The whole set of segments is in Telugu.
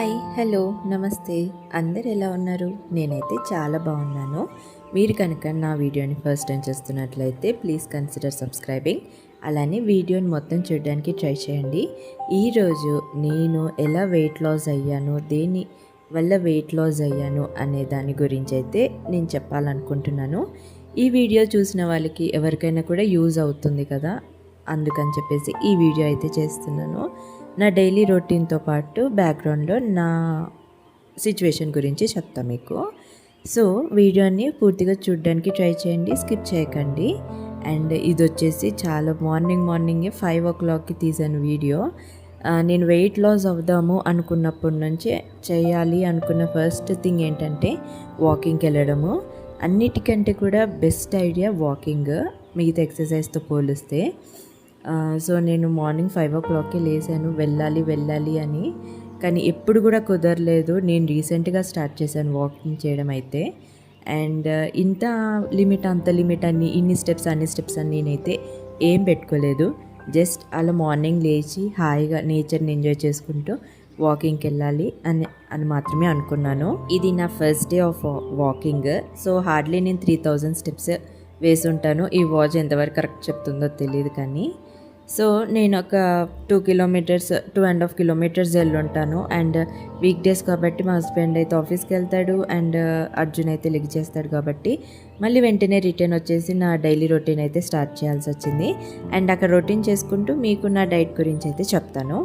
హాయ్ హలో నమస్తే అందరు ఎలా ఉన్నారు? నేనైతే చాలా బాగున్నాను. మీరు కనుక నా వీడియోని ఫస్ట్ టైం చూస్తున్నట్లయితే ప్లీజ్ కన్సిడర్ సబ్స్క్రైబింగ్. అలానే వీడియోని మొత్తం చూడడానికి ట్రై చేయండి. ఈరోజు నేను ఎలా వెయిట్ లాస్ అయ్యాను, దేని వల్ల వెయిట్ లాస్ అయ్యాను అనే దాని గురించి అయితే నేను చెప్పాలనుకుంటున్నాను. ఈ వీడియో చూసిన వాళ్ళకి ఎవరికైనా కూడా యూజ్ అవుతుంది కదా, అందుకని చెప్పేసి ఈ వీడియో అయితే చేస్తున్నాను. నా డైలీ రొటీన్తో పాటు బ్యాక్గ్రౌండ్లో నా సిచ్యువేషన్ గురించి చెప్తా మీకు. సో వీడియోని పూర్తిగా చూడడానికి ట్రై చేయండి, స్కిప్ చేయకండి. అండ్ ఇది వచ్చేసి చాలా మార్నింగే 5 o'clockకి తీసాను వీడియో. నేను వెయిట్ లాస్ అవుదాము అనుకున్నప్పటి నుంచి చేయాలి అనుకున్న ఫస్ట్ థింగ్ ఏంటంటే వాకింగ్కి వెళ్ళడము. అన్నిటికంటే కూడా బెస్ట్ ఐడియా వాకింగ్, మిగతా ఎక్సర్సైజ్తో పోలిస్తే. సో నేను మార్నింగ్ 5 o'clockకి లేసాను, వెళ్ళాలి అని. కానీ ఎప్పుడు కూడా కుదరలేదు. నేను రీసెంట్గా స్టార్ట్ చేశాను వాకింగ్ చేయడం అయితే. అండ్ ఇంత లిమిట్ అంత లిమిట్ అని అన్ని స్టెప్స్ అని నేనైతే ఏం పెట్టుకోలేదు. జస్ట్ అలా మార్నింగ్ లేచి హాయిగా నేచర్ని ఎంజాయ్ చేసుకుంటూ వాకింగ్కి వెళ్ళాలి అని మాత్రమే అనుకున్నాను. ఇది నా first day of walking. So hardly నేను 3000 steps వేసి ఉంటాను. ఈ వాచ్ ఎంతవరకు కరెక్ట్ చెప్తుందో తెలియదు కానీ. సో నేను ఒక 2.5 kilometers వెళ్ళుంటాను. అండ్ వీక్ డేస్ కాబట్టి మా హస్బెండ్ అయితే ఆఫీస్కి వెళ్తాడు అండ్ అర్జున్ అయితే లెగ్ చేస్తాడు కాబట్టి మళ్ళీ వెంటనే రిటర్న్ వచ్చేసి నా డైలీ రొటీన్ అయితే స్టార్ట్ చేయాల్సి వచ్చింది. అండ్ అక్కడ రొటీన్ చేసుకుంటూ మీకు నా డైట్ గురించి అయితే చెప్తాను.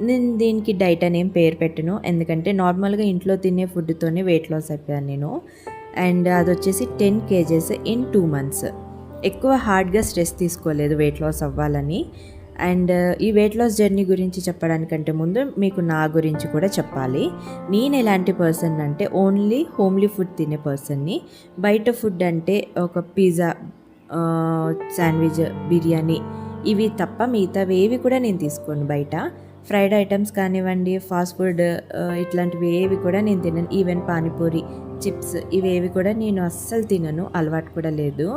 నేను దీనికి డైట్ అనేం పేరు పెట్టను, ఎందుకంటే నార్మల్గా ఇంట్లో తినే ఫుడ్తోనే వెయిట్ లాస్ అయిపోయాను నేను. అండ్ అది వచ్చేసి 10 kgs ఇన్ 2 months. ఎక్కువ హార్డ్గా స్ట్రెస్ తీసుకోలేదు వెయిట్ లాస్ అవ్వాలని. అండ్ ఈ వెయిట్ లాస్ జర్నీ గురించి చెప్పడానికంటే ముందు మీకు నా గురించి కూడా చెప్పాలి. నేను ఎలాంటి పర్సన్ అంటే ఓన్లీ హోమ్లీ ఫుడ్ తినే పర్సన్ని. బయట ఫుడ్ అంటే ఒక పిజ్జా, శాండ్విచ్, బిర్యానీ ఇవి తప్ప మిగతావి ఏవి కూడా నేను తీసుకోను. బయట ఫ్రైడ్ ఐటమ్స్ కానివ్వండి, ఫాస్ట్ ఫుడ్ ఇట్లాంటివి ఏవి కూడా నేను తినను. ఈవెన్ పానీపూరి, చిప్స్ ఇవేవి కూడా నేను అస్సలు తినను, అలవాటు కూడా లేదు.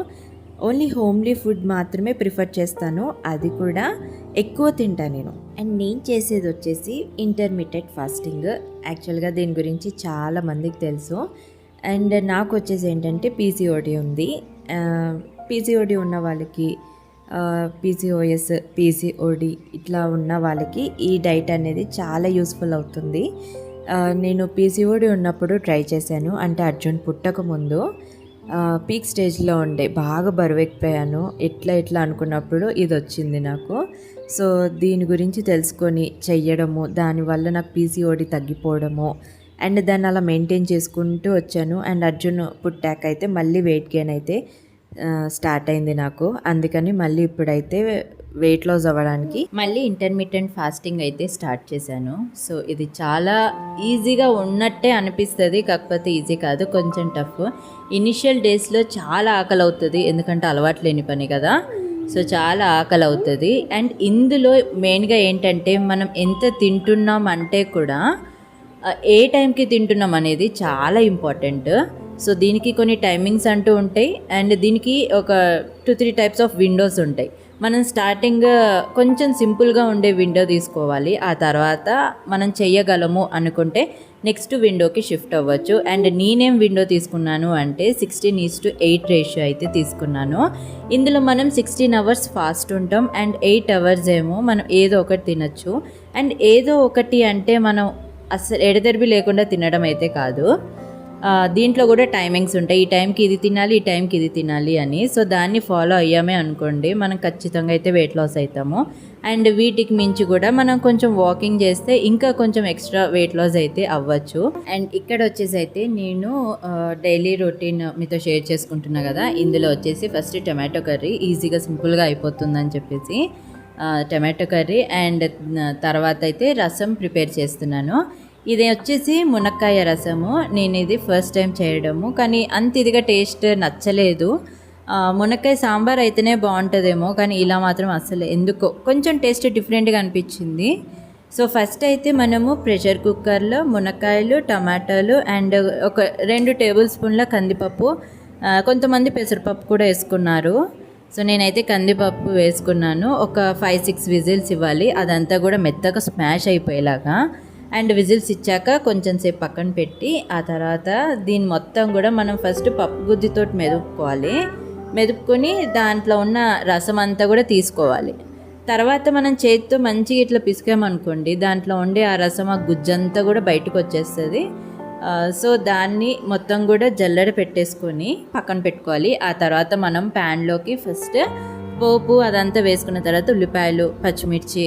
ఓన్లీ హోమ్లీ ఫుడ్ మాత్రమే ప్రిఫర్ చేస్తాను, అది కూడా ఎక్కువ తింటాను నేను. అండ్ నేను చేసేది వచ్చేసి ఇంటర్మీడియట్ ఫాస్టింగ్. యాక్చువల్గా దీని గురించి చాలా మందికి తెలుసు. అండ్ నాకు వచ్చేసి ఏంటంటే పీసీఓడి ఉంది. పీసీఓడి ఉన్న వాళ్ళకి, పీసీఓఎస్, పీసీఓడి ఇట్లా ఉన్న వాళ్ళకి ఈ డైట్ అనేది చాలా యూస్ఫుల్ అవుతుంది. నేను పీసీఓడి ఉన్నప్పుడు ట్రై చేశాను, అంటే అర్జున్ పుట్టక ముందు పీక్ స్టేజ్లో ఉండే, బాగా బరువెక్కిపోయాను. ఎట్లా అనుకున్నప్పుడు ఇది వచ్చింది నాకు. సో దీని గురించి తెలుసుకొని చెయ్యడము, దానివల్ల నాకు పీసీఓడి తగ్గిపోవడము అండ్ దాన్ని అలా మెయింటైన్ చేసుకుంటూ వచ్చాను. అండ్ అర్జున్ పుట్టాక అయితే మళ్ళీ వెయిట్ గెయిన్ అయితే స్టార్ట్ అయింది నాకు. అందుకని మళ్ళీ ఇప్పుడైతే వెయిట్ లాస్ అవ్వడానికి మళ్ళీ ఇంటర్మీడియట్ ఫాస్టింగ్ అయితే స్టార్ట్ చేశాను. సో ఇది చాలా ఈజీగా ఉన్నట్టే అనిపిస్తుంది, కాకపోతే ఈజీ కాదు, కొంచెం టఫ్. ఇనిషియల్ డేస్లో చాలా ఆకలి అవుతుంది, ఎందుకంటే అలవాటు లేని పని కదా. సో చాలా ఆకలి అవుతుంది. అండ్ ఇందులో మెయిన్గా ఏంటంటే మనం ఎంత తింటున్నాం అంటే కూడా ఏ టైంకి తింటున్నాం అనేది చాలా ఇంపార్టెంట్. సో దీనికి కొన్ని టైమింగ్స్ అంటూ ఉంటాయి. అండ్ దీనికి ఒక 2-3 types ఆఫ్ విండోస్ ఉంటాయి. మనం స్టార్టింగ్ కొంచెం సింపుల్గా ఉండే విండో తీసుకోవాలి. ఆ తర్వాత మనం చెయ్యగలము అనుకుంటే నెక్స్ట్ విండోకి షిఫ్ట్ అవ్వచ్చు. అండ్ నేనేం విండో తీసుకున్నాను అంటే 16:8 రేషియో అయితే తీసుకున్నాను. ఇందులో మనం 16 hours ఫాస్ట్ ఉంటాం అండ్ 8 hours ఏమో మనం ఏదో ఒకటి తినచ్చు. అండ్ ఏదో ఒకటి అంటే మనం అసలు ఎడతెరిపి లేకుండా తినడం అయితే కాదు. దీంట్లో కూడా టైమింగ్స్ ఉంటాయి, ఈ టైంకి ఇది తినాలి, ఈ టైంకి ఇది తినాలి అని. సో దాన్ని ఫాలో అయ్యామే అనుకోండి, మనం ఖచ్చితంగా అయితే వెయిట్ లాస్ అవుతాము. అండ్ వీటికి మించి కూడా మనం కొంచెం వాకింగ్ చేస్తే ఇంకా కొంచెం ఎక్స్ట్రా వెయిట్ లాస్ అయితే అవ్వచ్చు. అండ్ ఇక్కడ వచ్చేసి అయితే నేను డైలీ రొటీన్ మీతో షేర్ చేసుకుంటున్నా కదా. ఇందులో వచ్చేసి ఫస్ట్ టమాటో కర్రీ ఈజీగా సింపుల్గా అయిపోతుందని చెప్పేసి టమాటో కర్రీ అండ్ తర్వాత అయితే రసం ప్రిపేర్ చేస్తున్నాను. ఇది వచ్చేసి మునక్కాయ రసము. నేను ఇది ఫస్ట్ టైం చేయడము, కానీ అంత ఇదిగా టేస్ట్ నచ్చలేదు. మునక్కాయ సాంబార్ అయితేనే బాగుంటుందేమో, కానీ ఇలా మాత్రం అసలు ఎందుకో కొంచెం టేస్ట్ డిఫరెంట్గా అనిపించింది. సో ఫస్ట్ అయితే మనము ప్రెషర్ కుక్కర్లో మునక్కాయలు, టమాటాలు అండ్ ఒక 2 tablespoons కందిపప్పు, కొంతమంది పెసరపప్పు కూడా వేసుకున్నారు. సో నేనైతే కందిపప్పు వేసుకున్నాను. ఒక 5-6 విజిల్స్ ఇవ్వాలి, అదంతా కూడా మెత్తగా స్మాష్ అయిపోయేలాగా. అండ్ విజిల్స్ ఇచ్చాక కొంచెం సేపు పక్కన పెట్టి ఆ తర్వాత దీన్ని మొత్తం కూడా మనం ఫస్ట్ పప్పు గుద్దితో మెదుపుకొని దాంట్లో ఉన్న రసం అంతా కూడా తీసుకోవాలి. తర్వాత మనం చేతితో మంచిగా ఇట్లా పిసికామనుకోండి, దాంట్లో ఉండే ఆ రసం ఆ గుజ్జంతా కూడా బయటకు వచ్చేస్తుంది. సో దాన్ని మొత్తం కూడా జల్లెడ పెట్టేసుకొని పక్కన పెట్టుకోవాలి. ఆ తర్వాత మనం ప్యాన్లోకి ఫస్ట్ పోపు అదంతా వేసుకున్న తర్వాత ఉల్లిపాయలు, పచ్చిమిర్చి,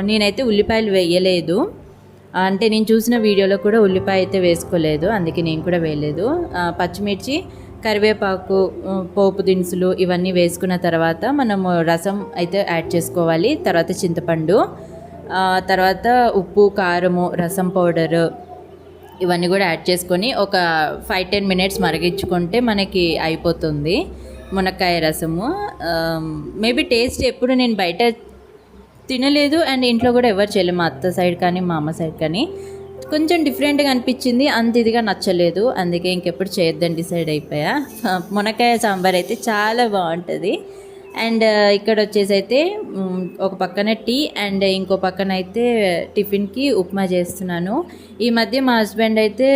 నేనైతే ఉల్లిపాయలు వేయలేదు, అంటే నేను చూసిన వీడియోలో కూడా ఉల్లిపాయ అయితే వేసుకోలేదు, అందుకే నేను కూడా వేయలేదు. పచ్చిమిర్చి, కరివేపాకు, పోపు దినుసులు ఇవన్నీ వేసుకున్న తర్వాత మనము రసం అయితే యాడ్ చేసుకోవాలి. తర్వాత చింతపండు, తర్వాత ఉప్పు, కారము, రసం పౌడరు ఇవన్నీ కూడా యాడ్ చేసుకొని ఒక 5-10 మినిట్స్ మరిగించుకుంటే మనకి అయిపోతుంది మునక్కాయ రసము. మేబీ టేస్ట్ ఎప్పుడు నేను బయట తినలేదు అండ్ ఇంట్లో కూడా ఎవరు చేయలేదు, మా అత్త సైడ్ కానీ మా అమ్మ సైడ్ కానీ కొంచెం డిఫరెంట్గా అనిపించింది, అంత ఇదిగా నచ్చలేదు, అందుకే ఇంకెప్పుడు చేయొద్దని డిసైడ్ అయిపోయా. మునక్కాయ సాంబార్ అయితే చాలా బాగుంటుంది. అండ్ ఇక్కడ వచ్చేసి అయితే ఒక పక్కన టీ అండ్ ఇంకో పక్కన అయితే టిఫిన్కి ఉప్మా చేస్తున్నాను. ఈ మధ్య మా హస్బెండ్ అయితే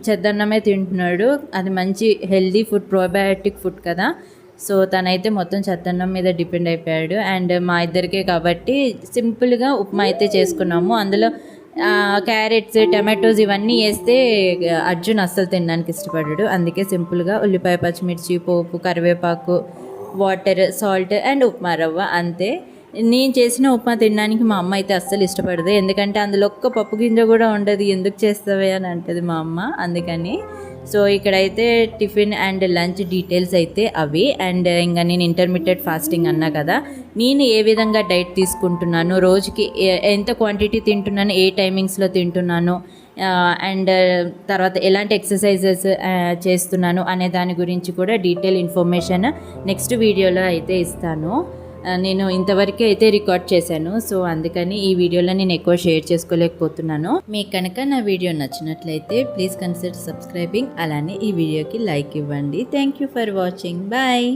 చెద్దన్నమే తింటున్నాడు, అది మంచి హెల్దీ ఫుడ్, ప్రోబయాటిక్ ఫుడ్ కదా, సో తనైతే మొత్తం చెద్దన్నం మీద డిపెండ్ అయిపోయాడు. అండ్ మా ఇద్దరికే కాబట్టి సింపుల్గా ఉప్మా అయితే చేసుకున్నాము. అందులో క్యారెట్స్, టమాటోస్ ఇవన్నీ వేస్తే అర్జున్ అస్సలు తినడానికి ఇష్టపడ్డాడు, అందుకే సింపుల్గా ఉల్లిపాయ, పచ్చిమిర్చి, పోపు, కరివేపాకు, వాటర్, సాల్ట్ అండ్ ఉప్మా రవ్వ అంతే. నేను చేసిన ఉప్మా తినడానికి మా అమ్మ అయితే అస్సలు ఇష్టపడదు, ఎందుకంటే అందులో ఒక్క పప్పు గింజ కూడా ఉండదు, ఎందుకు చేస్తావే అని అంటది మా అమ్మ, అందుకని. సో ఇక్కడైతే టిఫిన్ అండ్ లంచ్ డీటెయిల్స్ అయితే అవి. అండ్ ఇంకా నేను ఇంటర్మీడియట్ ఫాస్టింగ్ అన్నా కదా, నేను ఏ విధంగా డైట్ తీసుకుంటున్నాను, రోజుకి ఎంత క్వాంటిటీ తింటున్నాను, ఏ టైమింగ్స్లో తింటున్నాను, అండ్ తర్వాత ఎలాంటి ఎక్సర్సైజెస్ చేస్తున్నాను అనే దాని గురించి కూడా డీటెయిల్ ఇన్ఫర్మేషన్ నెక్స్ట్ వీడియోలో అయితే ఇస్తాను. నేను ఇంతవరకే అయితే రికార్డ్ చేశాను, సో అందుకని ఈ వీడియోలో నేను ఎక్కువ షేర్ చేసుకోలేకపోతున్నాను. మీకు కనుక నా వీడియో నచ్చినట్లయితే ప్లీజ్ కన్సిడర్ సబ్స్క్రైబింగ్, అలానే ఈ వీడియోకి లైక్ ఇవ్వండి. Thank you for watching. Bye.